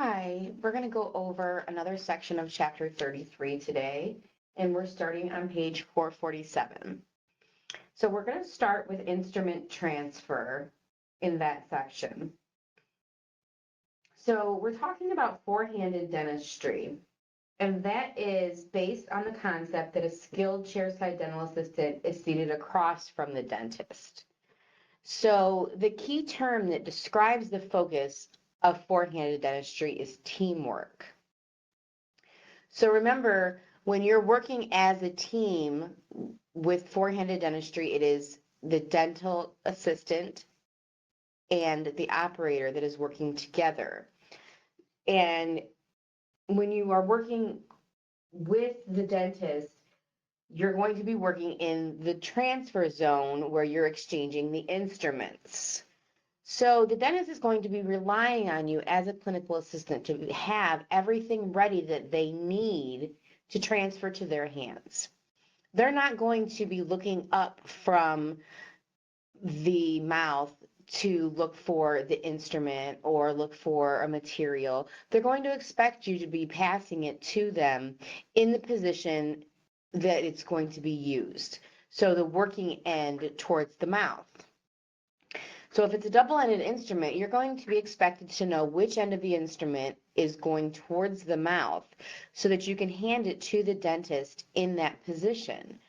Hi, we're going to go over another section of chapter 33 today, and we're starting on page 447. So we're going to start with instrument transfer in that section. So we're talking about four-handed dentistry, and that is based on the concept that a skilled chairside dental assistant is seated across from the dentist. So the key term that describes the focus of four-handed dentistry is teamwork. So remember, when you're working as a team with four-handed dentistry, it is the dental assistant and the operator that is working together. And when you are working with the dentist, you're going to be working in the transfer zone where you're exchanging the instruments. So the dentist is going to be relying on you as a clinical assistant to have everything ready that they need to transfer to their hands. They're not going to be looking up from the mouth to look for the instrument or look for a material. They're going to expect you to be passing it to them in the position that it's going to be used. So the working end towards the mouth. So if it's a double-ended instrument, you're going to be expected to know which end of the instrument is going towards the mouth so that you can hand it to the dentist in that position.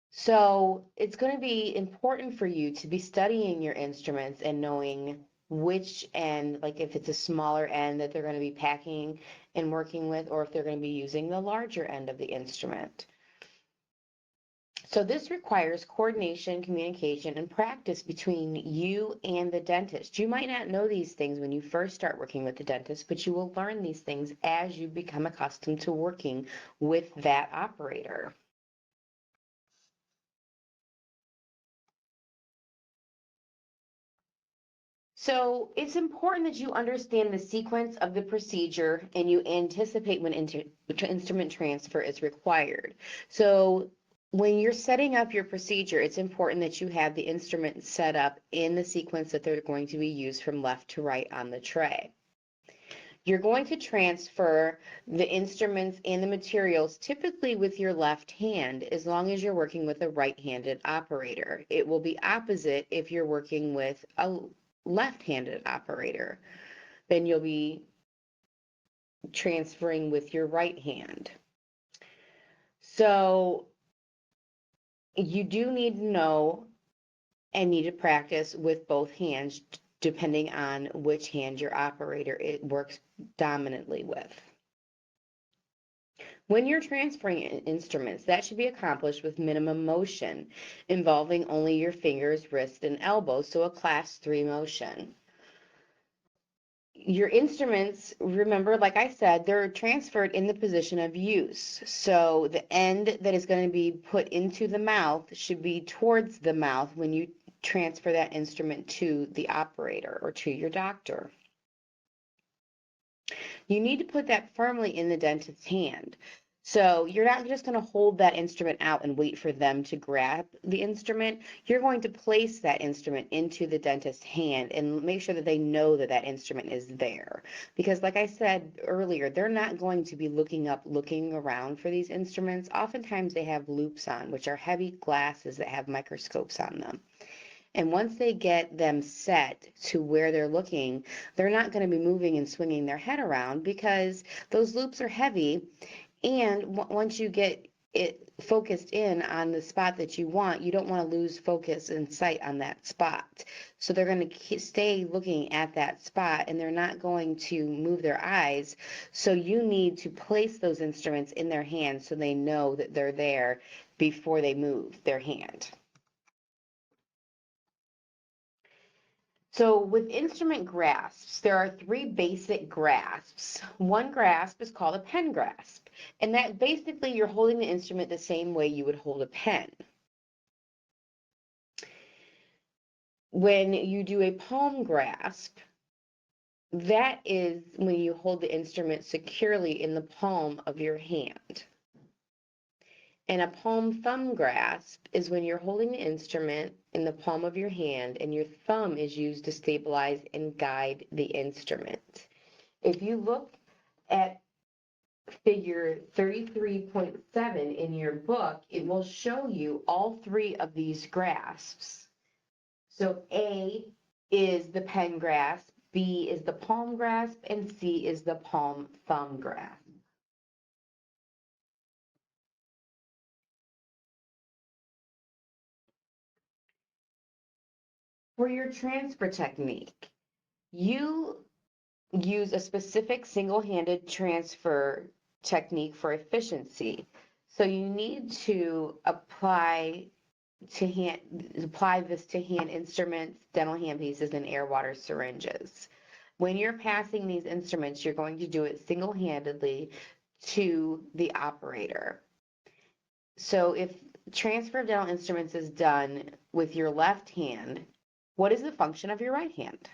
So it's going to be important for you to be studying your instruments and knowing which end, like if it's a smaller end that they're going to be packing and working with, or if they're going to be using the larger end of the instrument. So this requires coordination, communication, and practice between you and the dentist. You might not know these things when you first start working with the dentist, but you will learn these things as you become accustomed to working with that operator. So it's important that you understand the sequence of the procedure and you anticipate when instrument transfer is required. So when you're setting up your procedure, it's important that you have the instrument set up in the sequence that they're going to be used from left to right on the tray. You're going to transfer the instruments and the materials typically with your left hand as long as you're working with a right-handed operator. It will be opposite if you're working with a left-handed operator. Then you'll be transferring with your right hand. So you do need to know and need to practice with both hands depending on which hand your operator it works dominantly with. When you're transferring instruments, that should be accomplished with minimum motion, involving only your fingers, wrists, and elbows, so a class 3 motion. Your instruments, remember, like I said, they're transferred in the position of use. So the end that is going to be put into the mouth should be towards the mouth when you transfer that instrument to the operator or to your doctor. You need to put that firmly in the dentist's hand. So you're not just going to hold that instrument out and wait for them to grab the instrument. You're going to place that instrument into the dentist's hand and make sure that they know that that instrument is there. Because like I said earlier, they're not going to be looking around for these instruments. Oftentimes they have loops on, which are heavy glasses that have microscopes on them. And once they get them set to where they're looking, they're not going to be moving and swinging their head around because those loops are heavy. And once you get it focused in on the spot that you want, you don't want to lose focus and sight on that spot. So they're going to stay looking at that spot and they're not going to move their eyes. So you need to place those instruments in their hands so they know that they're there before they move their hand. So with instrument grasps, there are 3 basic grasps. One grasp is called a pen grasp, and that basically you're holding the instrument the same way you would hold a pen. When you do a palm grasp, that is when you hold the instrument securely in the palm of your hand. And a palm thumb grasp is when you're holding the instrument in the palm of your hand and your thumb is used to stabilize and guide the instrument. If you look at figure 33.7 in your book, it will show you all three of these grasps. So A is the pen grasp, B is the palm grasp, and C is the palm thumb grasp. For your transfer technique, you use a specific single-handed transfer technique for efficiency. So you need to apply this to hand instruments, dental handpieces, and air water syringes. When you're passing these instruments, you're going to do it single-handedly to the operator. So if transfer of dental instruments is done with your left hand, what is the function of your right hand?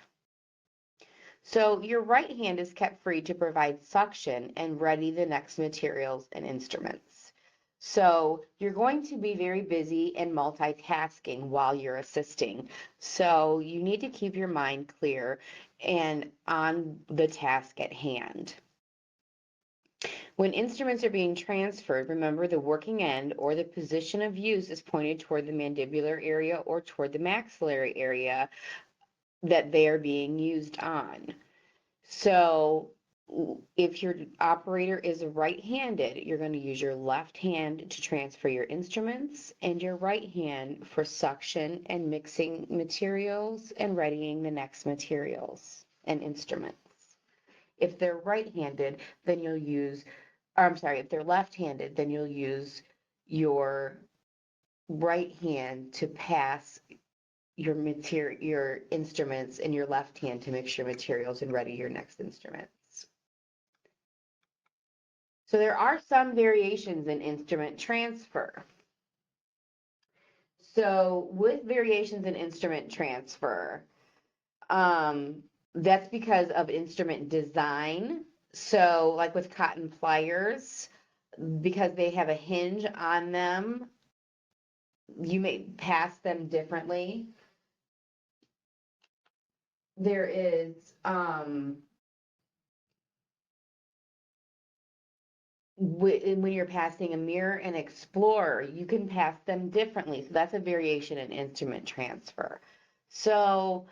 So your right hand is kept free to provide suction and ready the next materials and instruments. So you're going to be very busy and multitasking while you're assisting. So you need to keep your mind clear and on the task at hand. When instruments are being transferred, remember the working end or the position of use is pointed toward the mandibular area or toward the maxillary area that they are being used on. So if your operator is right-handed, you're going to use your left hand to transfer your instruments and your right hand for suction and mixing materials and readying the next materials and instruments. If they're right-handed, then you'll use, or I'm sorry, if they're left-handed, then you'll use your right hand to pass your instruments and your left hand to mix your materials and ready your next instruments. So there are some variations in instrument transfer. So with variations in instrument transfer, that's because of instrument design. So like with cotton pliers, because they have a hinge on them, you may pass them differently. There is when you're passing a mirror and explorer, you can pass them differently. So that's a variation in instrument transfer. So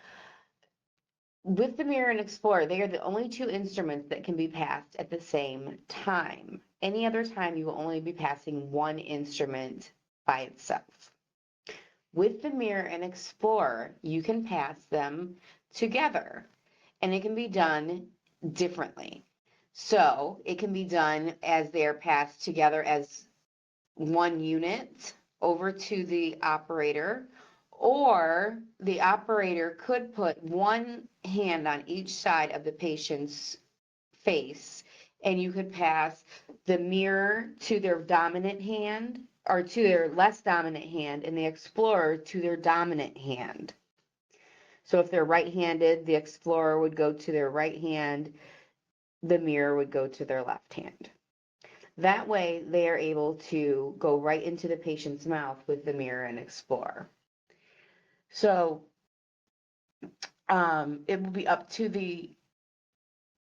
with the mirror and explorer, they are the only two instruments that can be passed at the same time. Any other time, you will only be passing one instrument by itself. With the mirror and explorer, you can pass them together, and it can be done differently. So it can be done as they are passed together as one unit over to the operator, or the operator could put one hand on each side of the patient's face, and you could pass the mirror to their dominant hand or to their less dominant hand, and the explorer to their dominant hand. So if they're right-handed, the explorer would go to their right hand, the mirror would go to their left hand. That way, they are able to go right into the patient's mouth with the mirror and explorer. So it will be up to the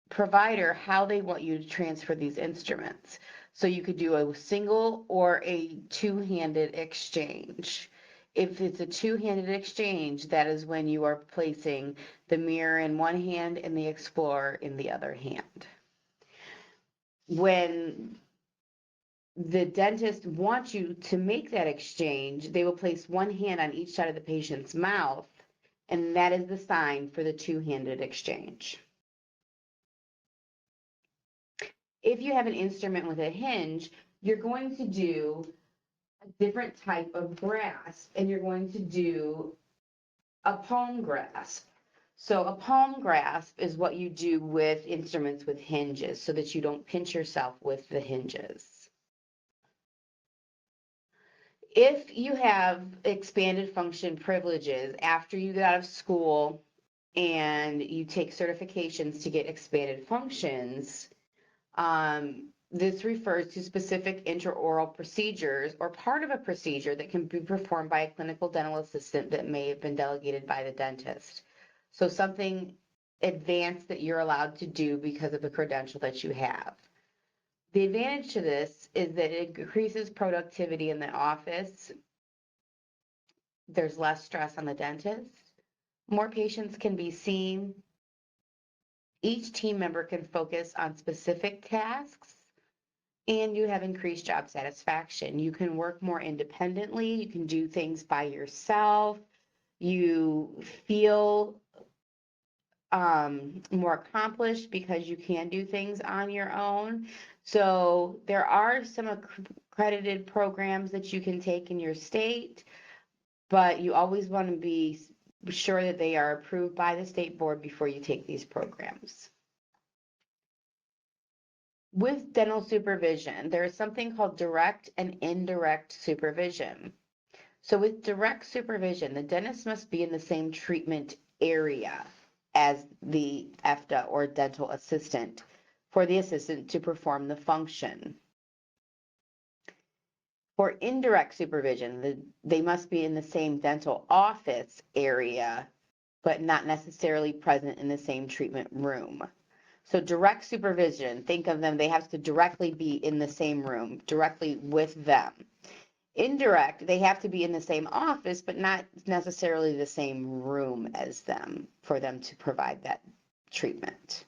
provider how they want you to transfer these instruments. So you could do a single or a two-handed exchange. If it's a two-handed exchange, that is when you are placing the mirror in one hand and the explorer in the other hand. When the dentist wants you to make that exchange, they will place one hand on each side of the patient's mouth, and that is the sign for the two-handed exchange. If you have an instrument with a hinge, you're going to do a different type of grasp, and you're going to do a palm grasp. So a palm grasp is what you do with instruments with hinges so that you don't pinch yourself with the hinges. If you have expanded function privileges after you get out of school and you take certifications to get expanded functions, this refers to specific intraoral procedures or part of a procedure that can be performed by a clinical dental assistant that may have been delegated by the dentist. So something advanced that you're allowed to do because of the credential that you have. The advantage to this is that it increases productivity in the office. There's less stress on the dentist. More patients can be seen. Each team member can focus on specific tasks, and you have increased job satisfaction. You can work more independently. You can do things by yourself. You feel more accomplished because you can do things on your own. So there are some accredited programs that you can take in your state, but you always want to be sure that they are approved by the state board before you take these programs. With dental supervision, there is something called direct and indirect supervision. So with direct supervision, the dentist must be in the same treatment area as the EFTA or dental assistant for the assistant to perform the function. For indirect supervision, they must be in the same dental office area, but not necessarily present in the same treatment room. So direct supervision, think of them, they have to directly be in the same room, directly with them. Indirect, they have to be in the same office, but not necessarily the same room as them for them to provide that treatment.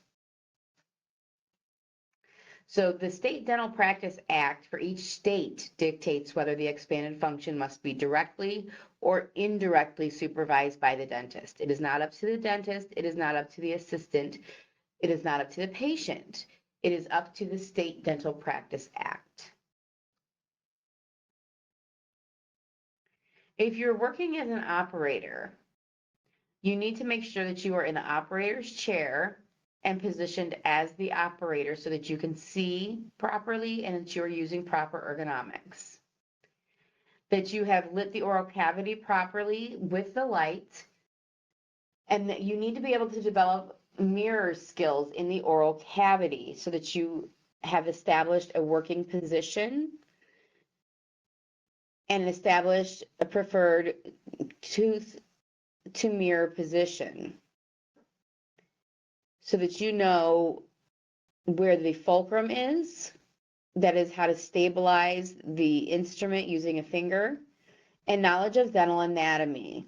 So the State Dental Practice Act for each state dictates whether the expanded function must be directly or indirectly supervised by the dentist. It is not up to the dentist, it is not up to the assistant, it is not up to the patient. It is up to the State Dental Practice Act. If you're working as an operator, you need to make sure that you are in the operator's chair and positioned as the operator so that you can see properly and that you're using proper ergonomics. That you have lit the oral cavity properly with the light, and that you need to be able to develop mirror skills in the oral cavity so that you have established a working position and established a preferred tooth to mirror position so that you know where the fulcrum is, that is how to stabilize the instrument using a finger, and knowledge of dental anatomy.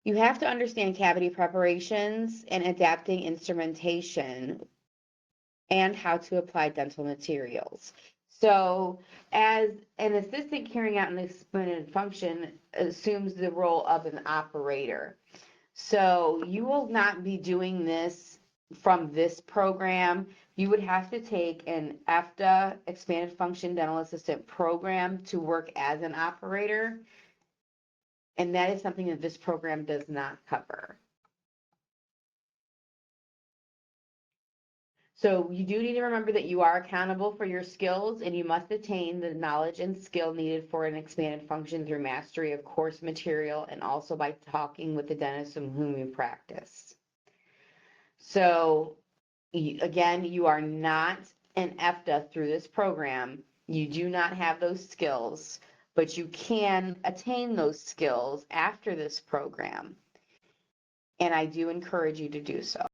You have to understand cavity preparations and adapting instrumentation and how to apply dental materials. So as an assistant carrying out an expanded function assumes the role of an operator. So you will not be doing this from this program. You would have to take an EFTA, Expanded Function Dental Assistant program to work as an operator. And that is something that this program does not cover. So you do need to remember that you are accountable for your skills and you must attain the knowledge and skill needed for an expanded function through mastery of course material and also by talking with the dentist in whom you practice. So again, you are not an EFTA through this program. You do not have those skills, but you can attain those skills after this program. And I do encourage you to do so.